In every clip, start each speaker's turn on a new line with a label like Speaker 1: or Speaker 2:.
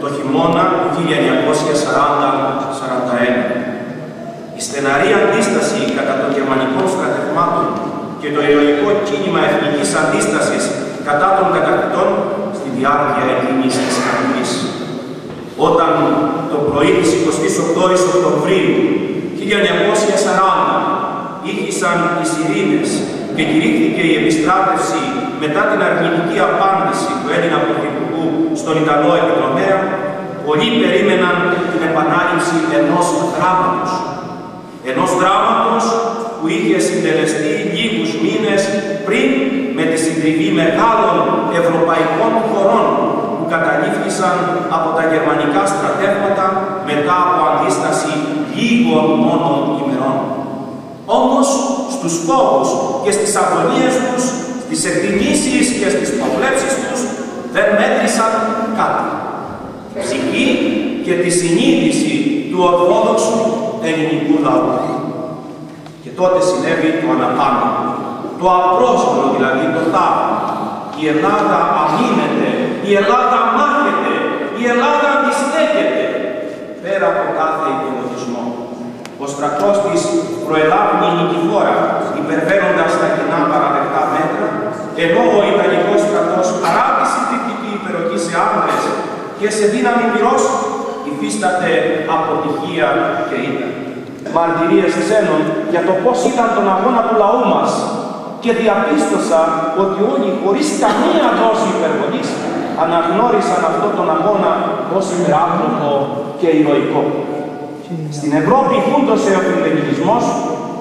Speaker 1: το χειμώνα του 1940-41. Η στεναρή αντίσταση κατά των γερμανικών στρατευμάτων και το ηρωικό κίνημα εθνικής αντίστασης κατά των κατακτητών στη διάρκεια εκείνης της κατοχής. Όταν το πρωί της 28ης Οκτωβρίου 1940 ήχησαν οι σιρήνες και κηρύχθηκε η επιστράτευση μετά την αρνητική απάντηση του Έλληνα Πρωθυπουργού στον Ιταλό επιδρομέα, πολλοί περίμεναν την επανάληψη ενός δράματος. Ενός δράματος που είχε συντελεστεί λίγους μήνες πριν με τη συντριβή μεγάλων ευρωπαϊκών χωρών που καταλήφθησαν από τα γερμανικά στρατεύματα μετά από αντίσταση λίγων μόνο ημερών. Όμως στους φόβους και στις αγωνίες τους, στις εκτιμήσεις και στις προβλέψεις τους δεν μέτρησαν κάτι. Ψυχή και τη συνείδηση του ορθόδοξου ελληνικού λαού. Και τότε συνέβη το αναπάντητο, το απρόσπολο δηλαδή, το θαύμα. Η Ελλάδα αμήνεται, η Ελλάδα μάχεται, η Ελλάδα αντιστέκεται, πέρα από κάθε υπολογισμό. Ο στρατός της προελάβει νικηφόρα, υπερβαίνοντας τα κοινά παραδεκτά μέτρα, ενώ ο Ιταλικός στρατός, παρά τη συντριπτική υπεροχή σε άμυνες και σε δύναμη πυρός, υφίσταται αποτυχία και ήττα. Μαρτυρίες ξένων για το πώς ήταν τον αγώνα του λαού μας και διαπίστωσα ότι όλοι, χωρίς καμία δόση υπερβολής, αναγνώρισαν αυτόν τον αγώνα ως υπεράπλοκο και ηρωικό. Στην Ευρώπη φούντωσε ο φιλελληνισμός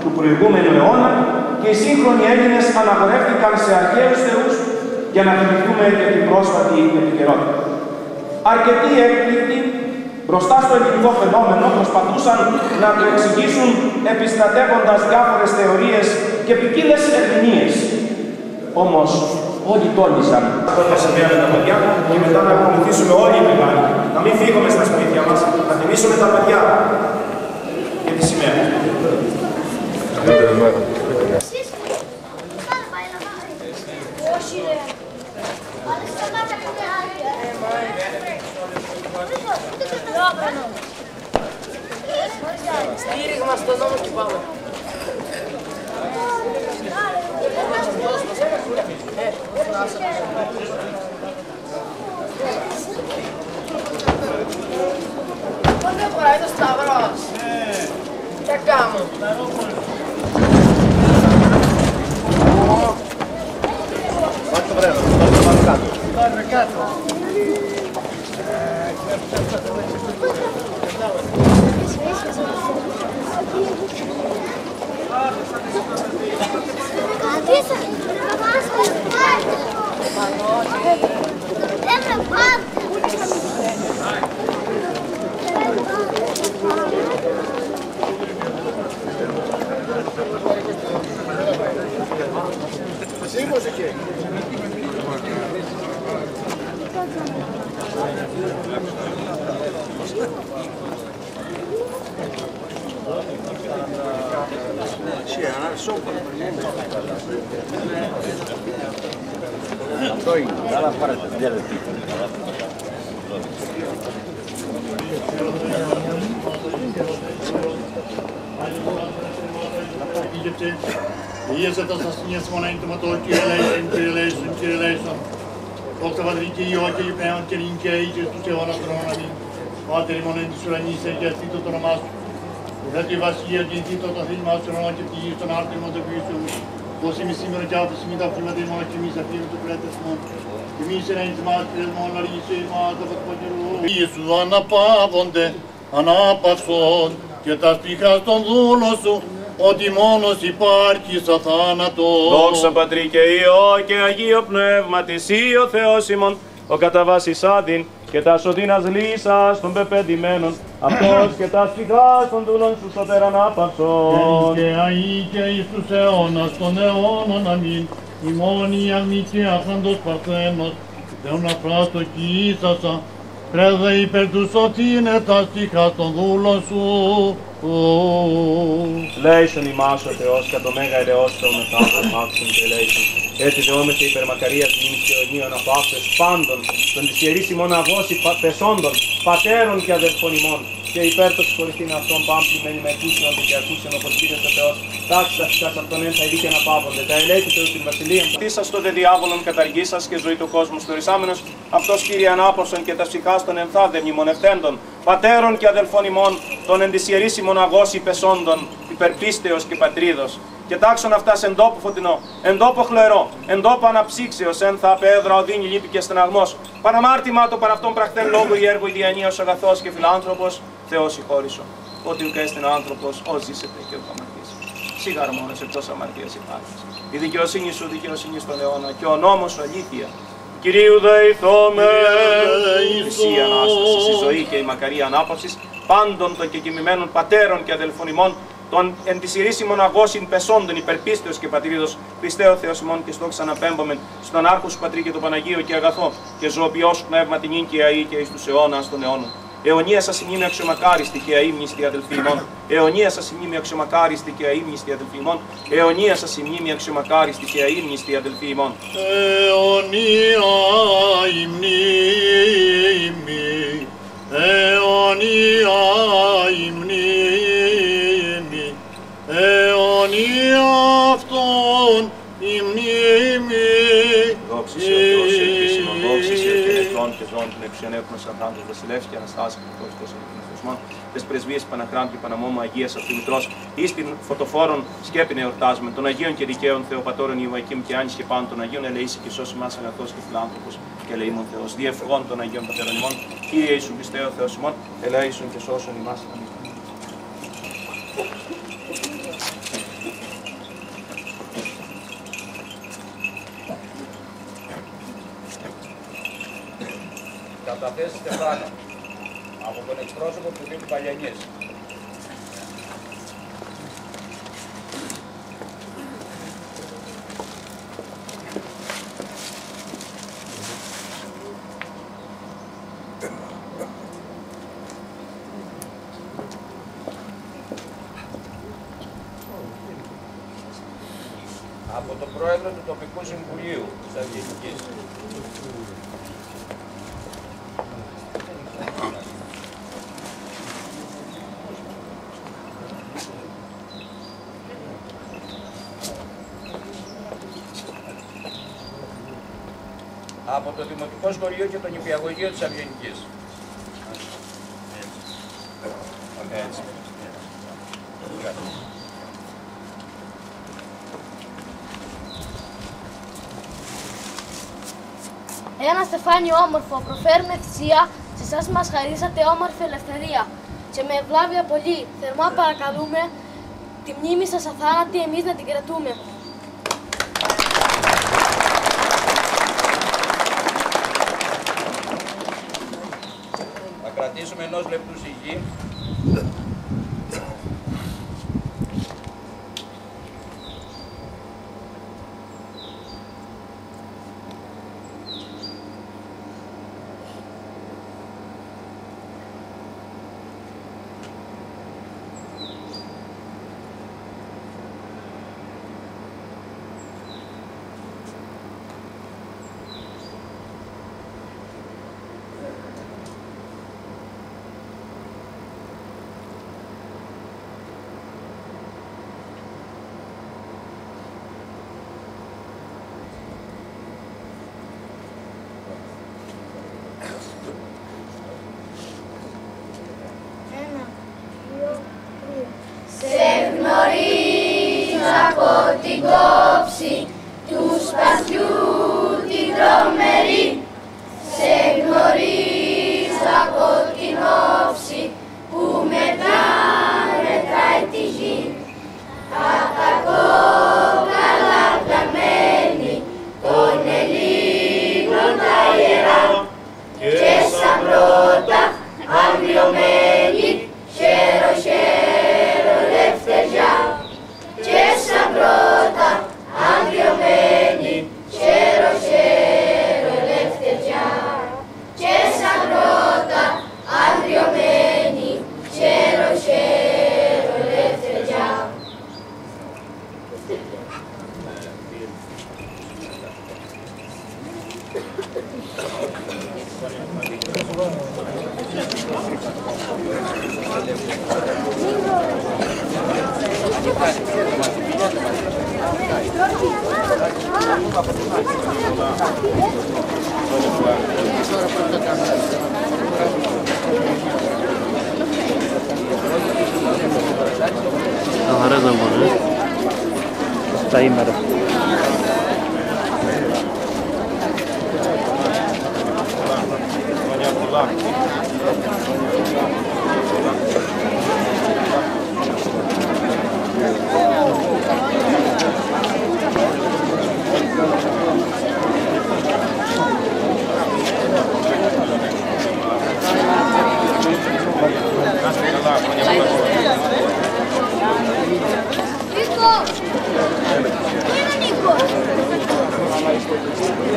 Speaker 1: του προηγούμενου αιώνα και οι σύγχρονοι Έλληνες αναγορεύτηκαν σε αρχαίους θεούς για να θυμηθούμε και την πρόσφατη επικαιρότητα. Αρκετοί έκπληκτοι μπροστά στο ελληνικό φαινόμενο προσπαθούσαν να το εξηγήσουν επιστρατεύοντας διάφορες θεωρίες και ποικίλες ερμηνείες. Όμως όλοι τόλμησαν. Πρώτα σημαία με τα παιδιά και μετά να ακολουθήσουμε όλοι οι μεγάλοι. Να μην φύγουμε στα σπίτια μας, να τιμήσουμε τα παιδιά και τη σημαία.
Speaker 2: Στήριγμα στον νόμο και πάμε. Πώς δεν χωράει το Σταυρός. Τι κάνω.
Speaker 3: Πάρε το βρέμο, πάρε κάτω.
Speaker 2: Πάρε κάτω.
Speaker 3: Αυτό είναι, αλλά πάρετε, μια λεπτή.
Speaker 4: Iese tas asnies momentum ato Kyrieleison. Dr. Vadrike Ioke, Ipean Kerinke, Igestus Eona Tronami, Materi Monendi Suranise, Gestito Tonomas, Reti Vasia, Gentito Tasimas, Ronati, Ton Artimo de Busum, Cosimi Simon Java, Simida, Prima de Monachimisa, Film to Pretesmon, Dimisera in Smartfield, Monalise, Mata, Pogeru, Isu Anapavonde, Anapason, και τα σπίχα στον δούλο σου, ότι μόνος υπάρχεις αθάνατος.
Speaker 5: Δόξα Πατρί και Υιό και Αγίο Πνεύματι, Συ ο Θεός ημών, ο κατά βάσης άδειν και τα σωτήνας λύσας των πεπεντημένων, αυτός και τα σπίχα των δούλων σου σωτέρ ανάπαυσον.
Speaker 4: Και αεί και εις τους αιώνας των αιώνων, αμήν, ημών η αλμή και άφραντος παρθένος, Θεόν αφράστο κοίσασα, πρέδε υπέρ του σωτήνε τα σπίχα των δούλων σου,
Speaker 5: Λέησον ημάς ο Θεός κατ' το μέγα ελεός Θεό μετάφρον άξιον και λέησον. Έτσι δεόμαστε υπερμακαρίας μνήμης και αιωνίων από άφθες πάντων, των της ιερής ημών αγώσει πεσόντων, πατέρων και αδελφών ημών, και υπέρ το συγχωρηθήν αυτών πάμπλημένοι με εκούσιον και ακούσιον όπως Κύριος ο Θεός, τάξη τα φυσάς αυτόν εν θα ειδεί και να πάβονται, τα ελέη του Θεού στην βασιλεία. Τίσα στο δε διάβολον καταργήσας και ζωή του κόσμου στορισάμενος, αυτός Κύριε ανάπαυσον και τα ψυχάς των ενθάδε μνημονευτέντων, πατέρων και αδελφών ημών, των εν της ιερής ημών αγώσει πεσόντων, υπερπίστεως και πατρίδος. Και τάξον αυτάς εν τόπο φωτεινό, εν τόπο χλωερό, εν τόπο αναψύξεως, εν θα απέδρα οδύνη λύπη και στεναγμός. Παναμάρτημα το παρ' αυτόν πραχθέν λόγο η έργο η διανοίος αγαθός και φιλάνθρωπος, Θεός συγχώρησον. Ότι ουκ έστειν ο άνθρωπος, ως ζήσεται και ουκ αμαρτήσει. Σίγαρα μόνος εκτός αμαρτίας υπάρχεις. Η δικαιοσύνη σου δικαιοσύνη στον αιώνα και ο νόμος σου αλήθεια. Κυρίου δεηθώμε, εσύ η Ανάσταση, η ζωή και η μακαρία ανάπαυσης πάντων των κεκοιμημένων πατέρων και αδελφών ημών, των εν της ιερής ημών αγώσιν πεσόντων υπερπίστεως και πατρίδος, Χριστέ ο Θεός ημών και στο ξαναπέμπομεν, στον Άρχο σου Πατρί και το Παναγίο και αγαθό, και ζωοποιός σου πνεύμα την ίν και αή και εις τους αιώνας των αιώνων. Αιωνία σας η μνήμη αξιομακάριστη και αείμνηστη αδελφοί ημών. Αιωνία σας η μνήμη αξιομακάριστη και αείμνηστη αδελφοί ημών. Αιωνία σας η μνήμη αξιομακάριστη και αείμνηστη αδελφοί ημών.
Speaker 4: Αιωνία η μνήμη, αιωνία η μνήμη, αιωνία αυτόν η μνήμη.
Speaker 5: Δόξης ο Θεός ελπίσιμον, δόξης ο Κενετρών και ζών την εξιονεύκνος Ανθάντος Βασιλεύς και Αναστάσης και Χριστός Ελπιναθροσμών, τες πρεσβείες Παναχράντου και Παναμόμου Αγίας Αυτομητρός, εις την φωτοφόρων σκέπην εορτάζουμε, των Αγίων και Δικαίων Θεοπατώρων Ιωακήμ και Άνης και Πάνου, των Αγίων ελεήσει και σώσει μας αγαθός και φιλάνθρωπος και ελεήμων Θεός, διευχών των Αγίων Πατέρων ημών, Κύριε Ιησού Χριστέ ο Θεός ημών, ελέησον και σώσον ημάς.
Speaker 3: Καταθέσεις τεφράνα από τον εκπρόσωπο του Δήμου Παλιανής. Από τον Πρόεδρο του Τοπικού Συμβουλίου της Αυγενικής. Από το Δημοτικό Σχολείο και το Νηπιαγωγείο της Αυγενικής. Έτσι.
Speaker 2: Ένα στεφάνι όμορφο προφέρουμε θυσία, σε εσάς μας χαρίσατε όμορφη ελευθερία. Και με ευλάβεια πολύ, θερμά παρακαλούμε, τη μνήμη σας αθάνατη εμείς να την κρατούμε.
Speaker 3: Θα κρατήσουμε ενός λεπτού σιγή.
Speaker 6: Χαράζα μόνο, τα ημέρα.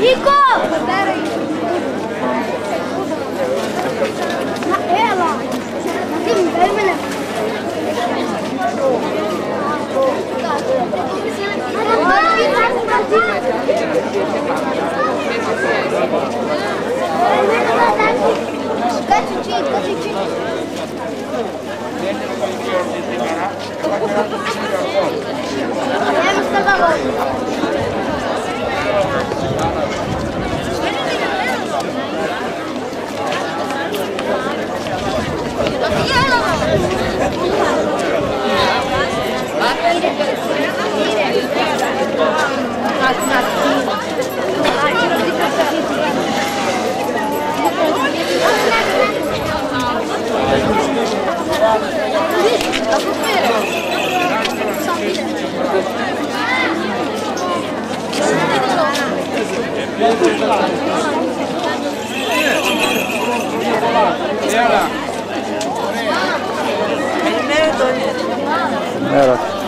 Speaker 2: Νίκο! Έλα! Τι μου περίμενε! Κάτσε εκεί! Έλα στα καγόνια!
Speaker 6: Έλα.